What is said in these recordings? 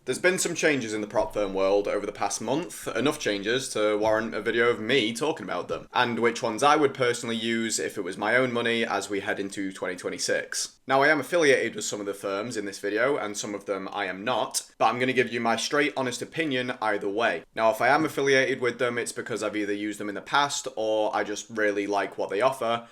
There's been some changes in the prop firm world over the past month, enough changes to warrant a video of me talking about them, and which ones I would personally use if it was my own money as we head into 2026. Now, I am affiliated with some of the firms in this video, and some of them I am not, but I'm going to give you my straight, honest opinion either way. Now, if I am affiliated with them, it's because I've either used them in the past, or I just really like what they offer,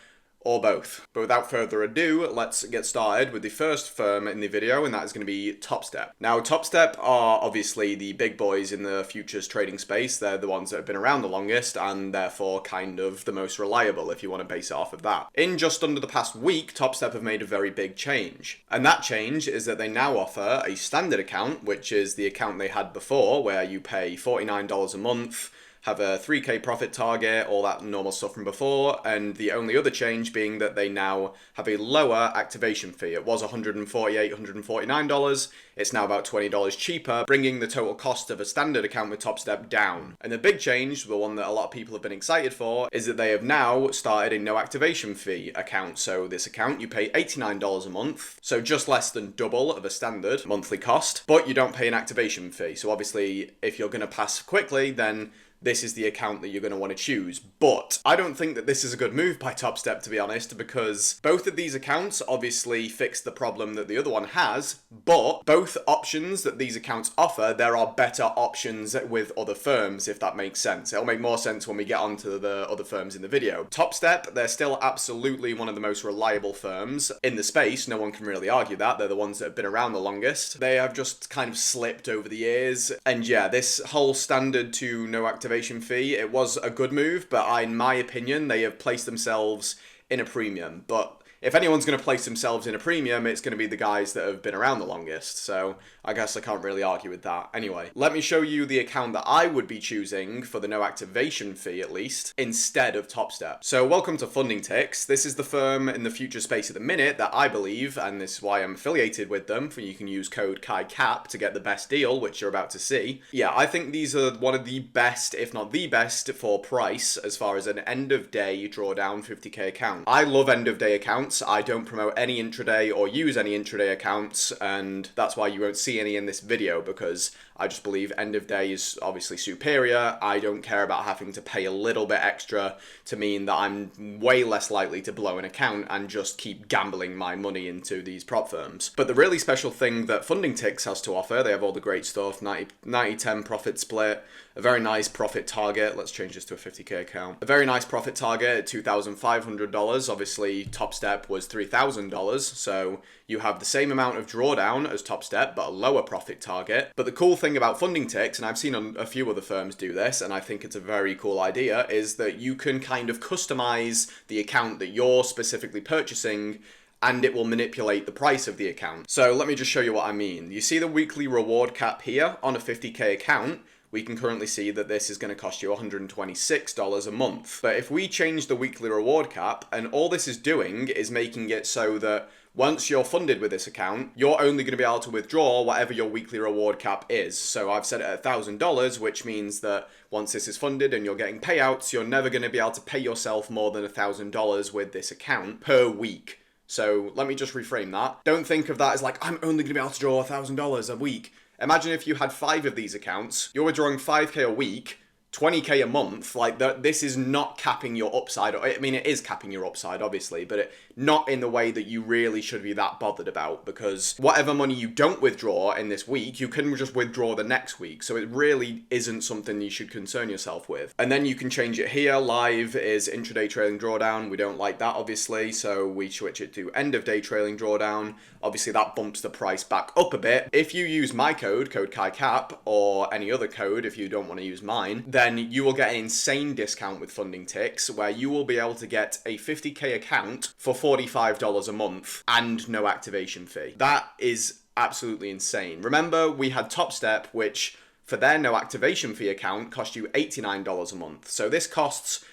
or both. But without further ado, let's get started with the first firm in the video, and that is going to be TopStep. Now, TopStep are obviously the big boys in the futures trading space. They're the ones that have been around the longest, and therefore kind of the most reliable if you want to base it off of that. In just under the past week, TopStep have made a very big change. And that change is that they now offer a standard account, which is the account they had before, where you pay $49 a month, have a 3k profit target, all that normal stuff from before, and the only other change being that they now have a lower activation fee. It was $148, $149, it's now about $20 cheaper, bringing the total cost of a standard account with TopStep down. And the big change, the one that a lot of people have been excited for, is that they have now started a no activation fee account. So this account, you pay $89 a month, so just less than double of a standard monthly cost, but you don't pay an activation fee. So obviously, if you're going to pass quickly, then this is the account that you're going to want to choose. But I don't think that this is a good move by TopStep, to be honest, because both of these accounts obviously fix the problem that the other one has, but both options that these accounts offer, there are better options with other firms, if that makes sense. It'll make more sense when we get onto the other firms in the video. TopStep, they're still absolutely one of the most reliable firms in the space. No one can really argue that. They're the ones that have been around the longest. They have just kind of slipped over the years. And yeah, this whole standard to no activation fee, it was a good move, but in my opinion, they have placed themselves in a premium. But if anyone's going to place themselves in a premium, it's going to be the guys that have been around the longest. So I guess I can't really argue with that. Anyway, let me show you the account that I would be choosing for the no activation fee, at least, instead of TopStep. So welcome to FundingTicks. This is the firm in the future space at the minute that I believe, and this is why I'm affiliated with them, for you can use code KAICAP to get the best deal, which you're about to see. Yeah, I think these are one of the best, if not the best, for price as far as an end of day drawdown 50k account. I love end of day accounts. I don't promote any intraday or use any intraday accounts, and that's why you won't see any in this video, because I just believe end of day is obviously superior. I don't care about having to pay a little bit extra to mean that I'm way less likely to blow an account and just keep gambling my money into these prop firms. But the really special thing that FundingTicks has to offer, they have all the great stuff, 90-10 profit split, a very nice profit target. Let's change this to a 50k account. A very nice profit target at $2,500. Obviously, TopStep was $3,000, so you have the same amount of drawdown as TopStep, but a lower profit target. But the cool thing about FundingTicks, and I've seen a few other firms do this, and I think it's a very cool idea, is that you can kind of customize the account that you're specifically purchasing, and it will manipulate the price of the account. So let me just show you what I mean. You see the weekly reward cap here on a 50k account? We can currently see that this is going to cost you $126 a month. But if we change the weekly reward cap, and all this is doing is making it so that once you're funded with this account, you're only going to be able to withdraw whatever your weekly reward cap is. So I've set it at $1,000, which means that once this is funded and you're getting payouts, you're never going to be able to pay yourself more than $1,000 with this account per week. So let me just reframe that. Don't think of that as like, I'm only going to be able to draw $1,000 a week. Imagine if you had 5 of these accounts, you're withdrawing 5k a week, 20k a month. Like, this is not capping your upside. I mean, it is capping your upside, obviously, but not in the way that you really should be that bothered about, because whatever money you don't withdraw in this week, you can just withdraw the next week. So it really isn't something you should concern yourself with. And then you can change it here. Live is intraday trailing drawdown. We don't like that, obviously, so we switch it to end of day trailing drawdown. Obviously, that bumps the price back up a bit. If you use my code KAICAP, or any other code if you don't want to use mine, then you will get an insane discount with FundingTicks, where you will be able to get a 50k account for $45 a month and no activation fee. That is absolutely insane. Remember, we had TopStep, which for their no activation fee account cost you $89 a month. So this costs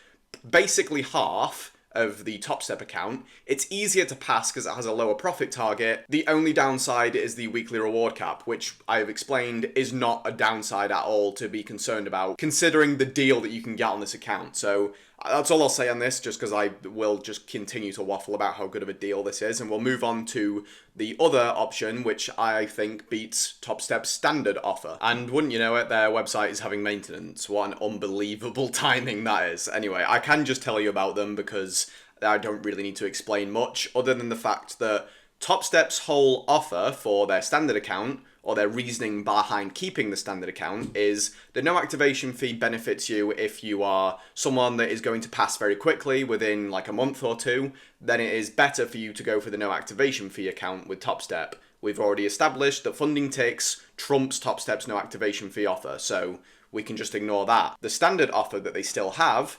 basically half of the TopStep account. It's easier to pass because it has a lower profit target. The only downside is the weekly reward cap, which I have explained is not a downside at all to be concerned about, considering the deal that you can get on this account. So That's all I'll say on this, just because I will just continue to waffle about how good of a deal this is, and we'll move on to the other option, which I think beats TopStep's standard offer. And wouldn't you know it, their website is having maintenance. What an unbelievable timing that is. Anyway, I can just tell you about them because I don't really need to explain much, other than the fact that TopStep's whole offer for their standard account, or their reasoning behind keeping the standard account, is the no activation fee benefits you if you are someone that is going to pass very quickly within like a month or two. Then it is better for you to go for the no activation fee account with TopStep. We've already established that FundingTicks trumps TopStep's no activation fee offer, so we can just ignore that. The standard offer that they still have,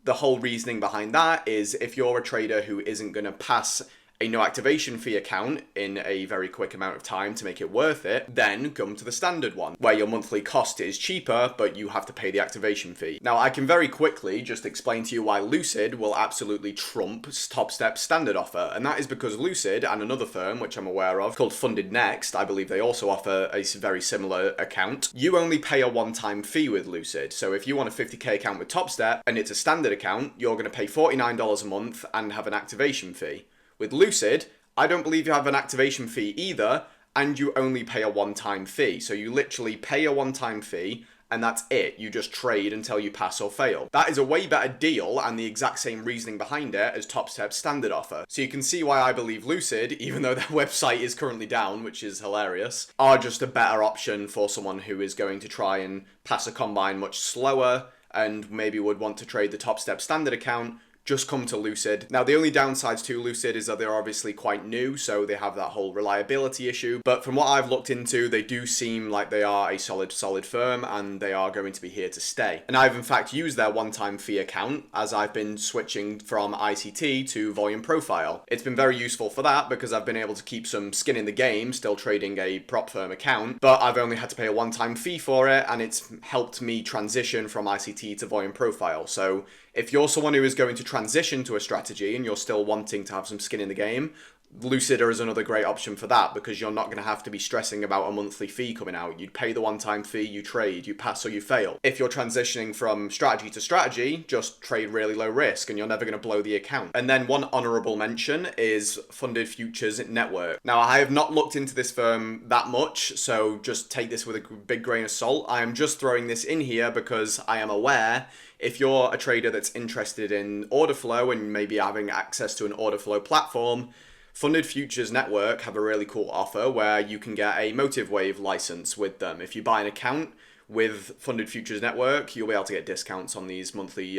the whole reasoning behind that is if you're a trader who isn't going to pass a no activation fee account in a very quick amount of time to make it worth it, then come to the standard one, where your monthly cost is cheaper, but you have to pay the activation fee. Now, I can very quickly just explain to you why Lucid will absolutely trump TopStep's standard offer, and that is because Lucid and another firm, which I'm aware of, called FundingTicks, I believe they also offer a very similar account, you only pay a one-time fee with Lucid. So if you want a 50k account with TopStep, and it's a standard account, you're going to pay $49 a month and have an activation fee. With Lucid, I don't believe you have an activation fee either, and you only pay a one-time fee. So you literally pay a one-time fee, and that's it. You just trade until you pass or fail. That is a way better deal and the exact same reasoning behind it as TopStep's standard offer. So you can see why I believe Lucid, even though their website is currently down, which is hilarious, are just a better option for someone who is going to try and pass a combine much slower and maybe would want to trade the TopStep standard account. Just come to Lucid. Now, the only downsides to Lucid is that they're obviously quite new, so they have that whole reliability issue. But from what I've looked into, they do seem like they are a solid firm, and they are going to be here to stay. And I've in fact used their one-time fee account as I've been switching from ICT to volume profile. It's been very useful for that because I've been able to keep some skin in the game, still trading a prop firm account, but I've only had to pay a one-time fee for it, and it's helped me transition from ICT to volume profile. So if you're someone who is going to transition to a strategy and you're still wanting to have some skin in the game, Lucid is another great option for that, because you're not going to have to be stressing about a monthly fee coming out. You'd pay the one-time fee, you trade, you pass or you fail. If you're transitioning from strategy to strategy, just trade really low risk and you're never going to blow the account. And then one honorable mention is Funded Futures Network. Now, I have not looked into this firm that much, so just take this with a big grain of salt. I am just throwing this in here because I am aware if you're a trader that's interested in order flow and maybe having access to an order flow platform, Funded Futures Network have a really cool offer where you can get a Motive Wave license with them. If you buy an account with Funded Futures Network, you'll be able to get discounts on these monthly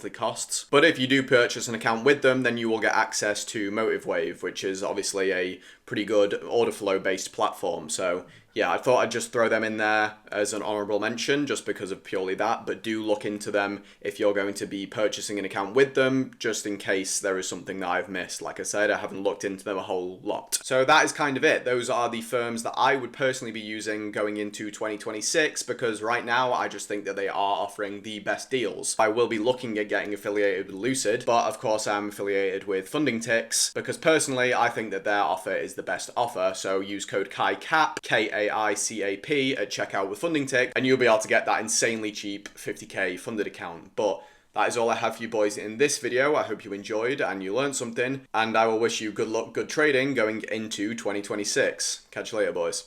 costs. But if you do purchase an account with them, then you will get access to Motive Wave, which is obviously a pretty good order flow based platform. So yeah, I thought I'd just throw them in there as an honorable mention just because of purely that, but do look into them if you're going to be purchasing an account with them, just in case there is something that I've missed. Like I said, I haven't looked into them a whole lot. So that is kind of it. Those are the firms that I would personally be using going into 2026, because right now I just think that they are offering the best deals. I will be looking at getting affiliated with Lucid, but of course I'm affiliated with FundingTicks because personally I think that their offer is the best offer. So use code KAICAP, KAICAP at checkout with FundingTicks, and you'll be able to get that insanely cheap 50k funded account. But that is all I have for you boys in this video. I hope you enjoyed and you learned something, and I will wish you good luck, good trading going into 2026. Catch you later, boys.